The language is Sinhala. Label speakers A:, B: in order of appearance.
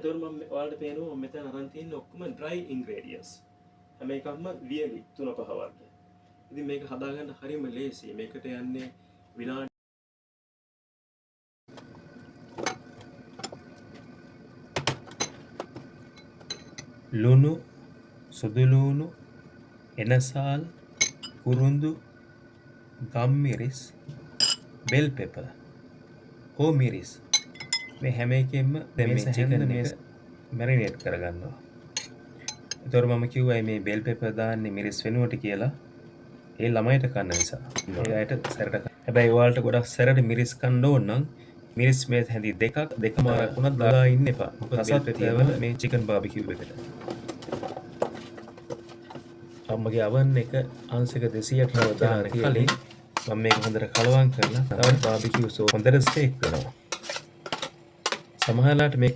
A: එතකොට මම ඔයාලට පේනවා මම මෙතන අරන් තියෙන ඔක්කොම dry ingredients. හැම එකක්ම වියලි 3-5 වර්ග. ඉතින් මේක හදාගන්න හරියම ලේසියි. මේකට යන්නේ විනාඩි ලුණු, සුදු ලුණු, එනසාල්, කුරුඳු, ගම්මිරිස්, බෙල් පෙපර්, හෝ මිරිස්. මේ හැම එකෙන්ම මේ චිකන් එක මැරිනේට් කරගන්නවා. ඒතකොට මම කිව්වා මේ බෙල් පෙපර් දාන්නේ මිරිස් වෙනුවට කියලා. ඒ ළමයිට කන්න නිසා. ඒ අයට සැරට. හැබැයි ඔයාලට ගොඩක් සැරට මිරිස් කන්න ඕන නම් මිරිස් මේ හැඳි දෙකමාරක් වුණත් දාලා ඉන්න එපා. මොකද රසත් තියෙනවා මේ චිකන් බාබිකියු එකට. අම්මගේ අවන් එක අංශක 200ට දාන්න කලින් මම මේක හොඳට කලවම් කරලා තවත් බාබිකියු සෝස් හොඳට ස්ටේක් කරනවා. සමහරලාට මේ